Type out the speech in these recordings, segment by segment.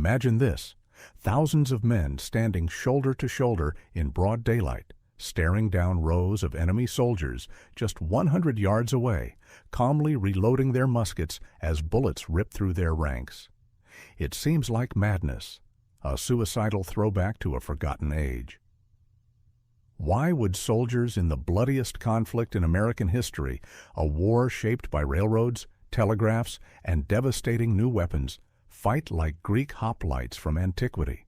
Imagine this: thousands of men standing shoulder to shoulder in broad daylight, staring down rows of enemy soldiers just 100 yards away, calmly reloading their muskets as bullets rip through their ranks. It seems like madness, a suicidal throwback to a forgotten age. Why would soldiers in the bloodiest conflict in American history, a war shaped by railroads, telegraphs, and devastating new weapons, fight like Greek hoplites from antiquity?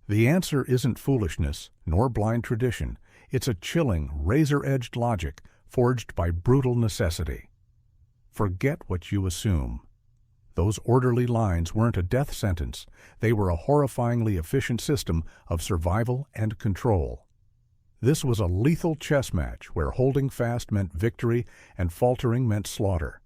The answer isn't foolishness nor blind tradition. It's a chilling, razor-edged logic forged by brutal necessity. Forget what you assume. Those orderly lines weren't a death sentence. They were a horrifyingly efficient system of survival and control. This was a lethal chess match where holding fast meant victory and faltering meant slaughter.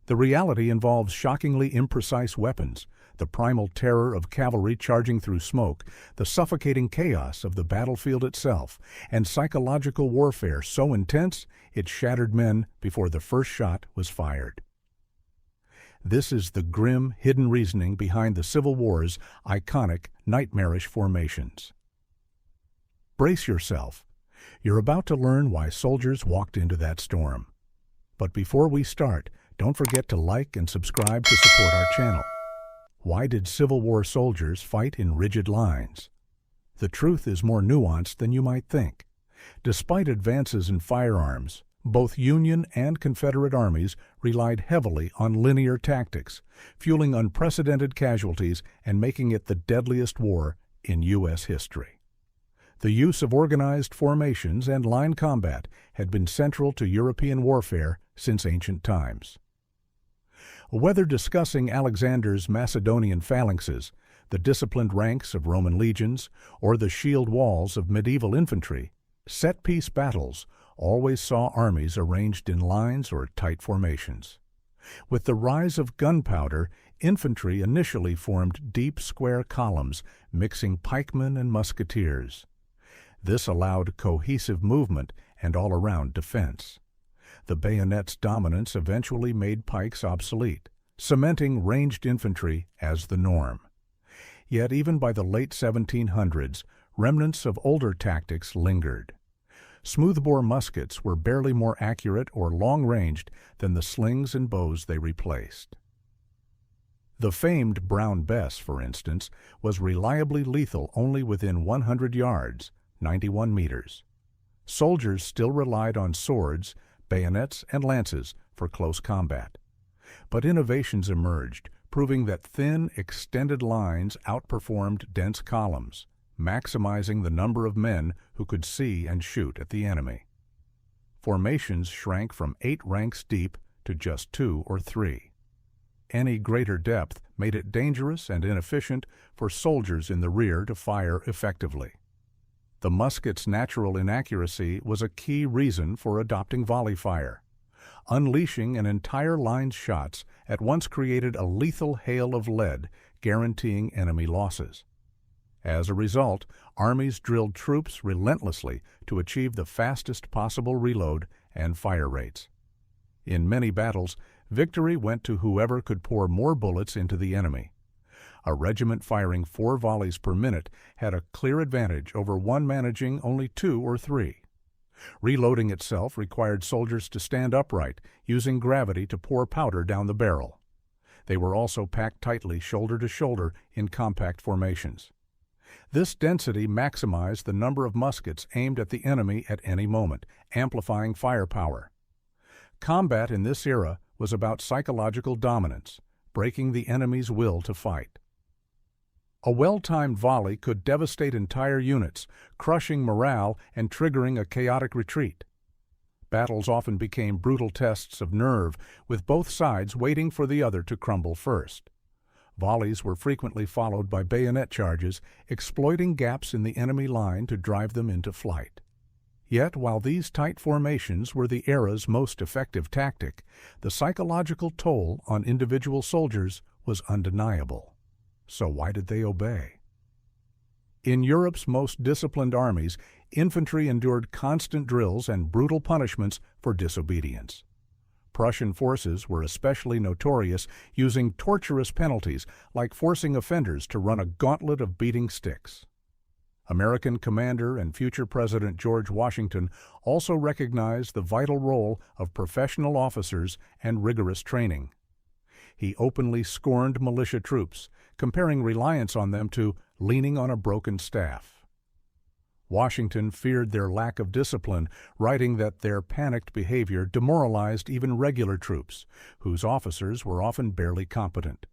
The reality involves shockingly imprecise weapons, the primal terror of cavalry charging through smoke, the suffocating chaos of the battlefield itself, and psychological warfare so intense it shattered men before the first shot was fired. This is the grim, hidden reasoning behind the Civil War's iconic, nightmarish formations. Brace yourself. You're about to learn why soldiers walked into that storm. But before we start, don't forget to like and subscribe to support our channel. Why did Civil War soldiers fight in rigid lines? The truth is more nuanced than you might think. Despite advances in firearms, both Union and Confederate armies relied heavily on linear tactics, fueling unprecedented casualties and making it the deadliest war in U.S. history. The use of organized formations and line combat had been central to European warfare since ancient times. Whether discussing Alexander's Macedonian phalanxes, the disciplined ranks of Roman legions, or the shield walls of medieval infantry, set-piece battles always saw armies arranged in lines or tight formations. With the rise of gunpowder, infantry initially formed deep square columns mixing pikemen and musketeers. This allowed cohesive movement and all-around defense. The bayonet's dominance eventually made pikes obsolete, cementing ranged infantry as the norm. Yet even by the late 1700s, remnants of older tactics lingered. Smoothbore muskets were barely more accurate or long-ranged than the slings and bows they replaced. The famed Brown Bess, for instance, was reliably lethal only within 100 yards, 91 meters. Soldiers still relied on swords, bayonets, and lances for close combat. But innovations emerged, proving that thin, extended lines outperformed dense columns, maximizing the number of men who could see and shoot at the enemy. Formations shrank from 8 ranks deep to just 2 or 3. Any greater depth made it dangerous and inefficient for soldiers in the rear to fire effectively. The musket's natural inaccuracy was a key reason for adopting volley fire. Unleashing an entire line's shots at once created a lethal hail of lead, guaranteeing enemy losses. As a result, armies drilled troops relentlessly to achieve the fastest possible reload and fire rates. In many battles, victory went to whoever could pour more bullets into the enemy. A regiment firing 4 volleys per minute had a clear advantage over one managing only 2 or 3. Reloading itself required soldiers to stand upright, using gravity to pour powder down the barrel. They were also packed tightly shoulder to shoulder in compact formations. This density maximized the number of muskets aimed at the enemy at any moment, amplifying firepower. Combat in this era was about psychological dominance, breaking the enemy's will to fight. A well-timed volley could devastate entire units, crushing morale and triggering a chaotic retreat. Battles often became brutal tests of nerve, with both sides waiting for the other to crumble first. Volleys were frequently followed by bayonet charges, exploiting gaps in the enemy line to drive them into flight. Yet, while these tight formations were the era's most effective tactic, the psychological toll on individual soldiers was undeniable. So why did they obey? In Europe's most disciplined armies, infantry endured constant drills and brutal punishments for disobedience. Prussian forces were especially notorious using torturous penalties like forcing offenders to run a gauntlet of beating sticks. American commander and future President George Washington also recognized the vital role of professional officers and rigorous training. He openly scorned militia troops, comparing reliance on them to leaning on a broken staff. Washington feared their lack of discipline, writing that their panicked behavior demoralized even regular troops, whose officers were often barely competent.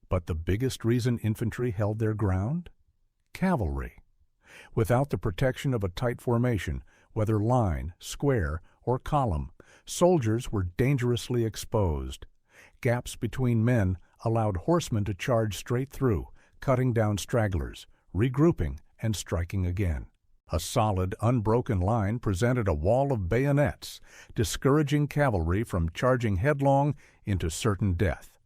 But the biggest reason infantry held their ground? Cavalry. Without the protection of a tight formation, whether line, square, or column, soldiers were dangerously exposed. Gaps between men allowed horsemen to charge straight through, cutting down stragglers, regrouping, and striking again. A solid, unbroken line presented a wall of bayonets, discouraging cavalry from charging headlong into certain death.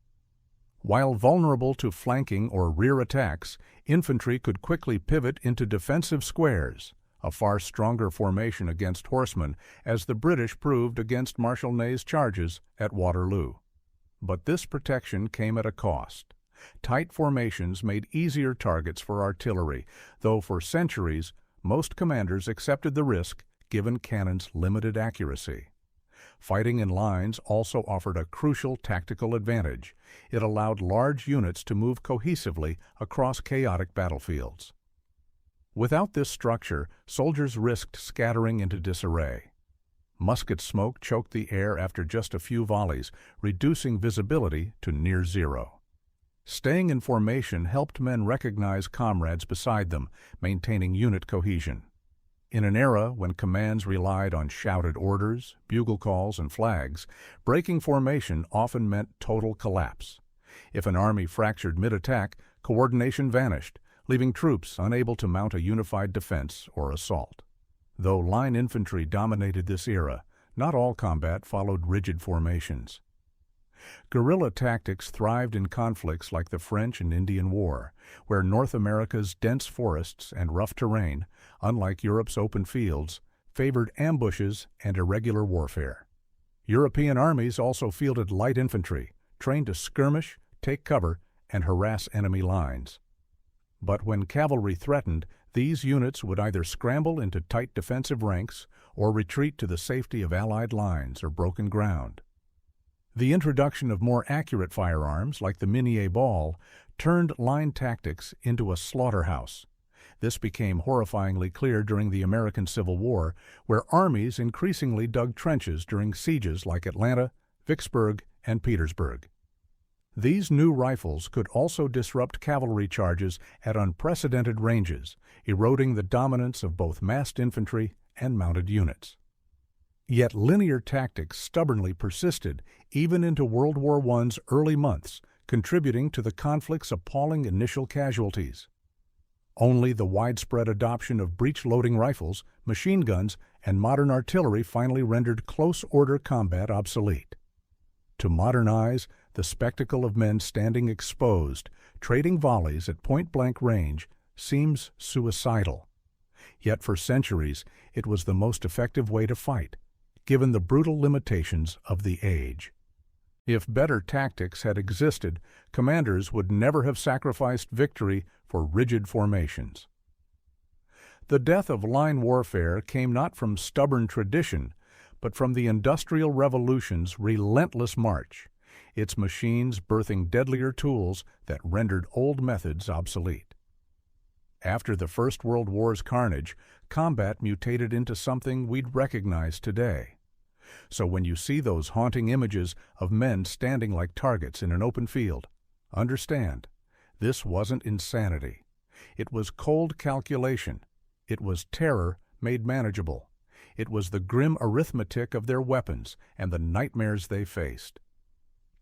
While vulnerable to flanking or rear attacks, infantry could quickly pivot into defensive squares, a far stronger formation against horsemen, as the British proved against Marshal Ney's charges at Waterloo. But this protection came at a cost. Tight formations made easier targets for artillery, though for centuries most commanders accepted the risk given cannons' limited accuracy. Fighting in lines also offered a crucial tactical advantage. It allowed large units to move cohesively across chaotic battlefields. Without this structure, soldiers risked scattering into disarray. Musket smoke choked the air after just a few volleys, reducing visibility to near zero. Staying in formation helped men recognize comrades beside them, maintaining unit cohesion. In an era when commands relied on shouted orders, bugle calls, and flags, breaking formation often meant total collapse. If an army fractured mid-attack, coordination vanished, leaving troops unable to mount a unified defense or assault. Though line infantry dominated this era, not all combat followed rigid formations. Guerrilla tactics thrived in conflicts like the French and Indian War, where North America's dense forests and rough terrain, unlike Europe's open fields, favored ambushes and irregular warfare. European armies also fielded light infantry, trained to skirmish, take cover, and harass enemy lines. But when cavalry threatened, these units would either scramble into tight defensive ranks or retreat to the safety of Allied lines or broken ground. The introduction of more accurate firearms, like the Minié ball, turned line tactics into a slaughterhouse. This became horrifyingly clear during the American Civil War, where armies increasingly dug trenches during sieges like Atlanta, Vicksburg, and Petersburg. These new rifles could also disrupt cavalry charges at unprecedented ranges, eroding the dominance of both massed infantry and mounted units. Yet linear tactics stubbornly persisted even into World War I's early months, contributing to the conflict's appalling initial casualties. Only the widespread adoption of breech-loading rifles, machine guns, and modern artillery finally rendered close-order combat obsolete. To modernize, the spectacle of men standing exposed, trading volleys at point-blank range, seems suicidal. Yet for centuries, it was the most effective way to fight, given the brutal limitations of the age. If better tactics had existed, commanders would never have sacrificed victory for rigid formations. The death of line warfare came not from stubborn tradition, but from the Industrial Revolution's relentless march, its machines birthing deadlier tools that rendered old methods obsolete. After the First World War's carnage, combat mutated into something we'd recognize today. So when you see those haunting images of men standing like targets in an open field, understand, this wasn't insanity. It was cold calculation. It was terror made manageable. It was the grim arithmetic of their weapons and the nightmares they faced.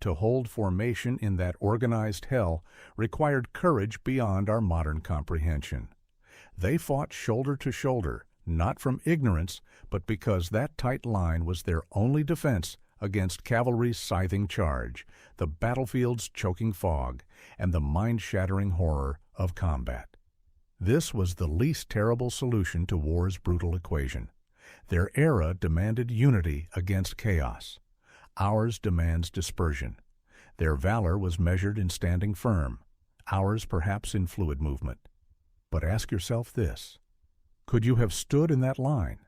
To hold formation in that organized hell required courage beyond our modern comprehension. They fought shoulder to shoulder, not from ignorance, but because that tight line was their only defense against cavalry's scything charge, the battlefield's choking fog, and the mind-shattering horror of combat. This was the least terrible solution to war's brutal equation. Their era demanded unity against chaos. Ours demands dispersion. Their valor was measured in standing firm, ours perhaps in fluid movement. But ask yourself this: could you have stood in that line,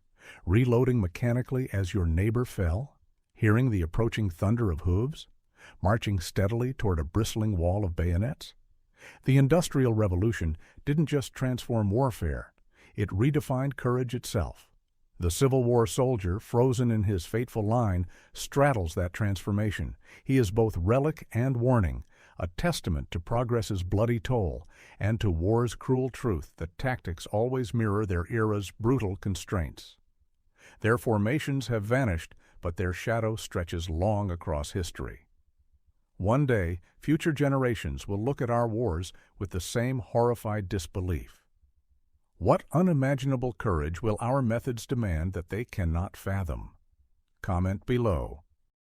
reloading mechanically as your neighbor fell, hearing the approaching thunder of hooves, marching steadily toward a bristling wall of bayonets? The Industrial Revolution didn't just transform warfare, it redefined courage itself. The Civil War soldier, frozen in his fateful line, straddles that transformation. He is both relic and warning, a testament to progress's bloody toll and to war's cruel truth that tactics always mirror their era's brutal constraints. Their formations have vanished, but their shadow stretches long across history. One day, future generations will look at our wars with the same horrified disbelief. What unimaginable courage will our methods demand that they cannot fathom? Comment below.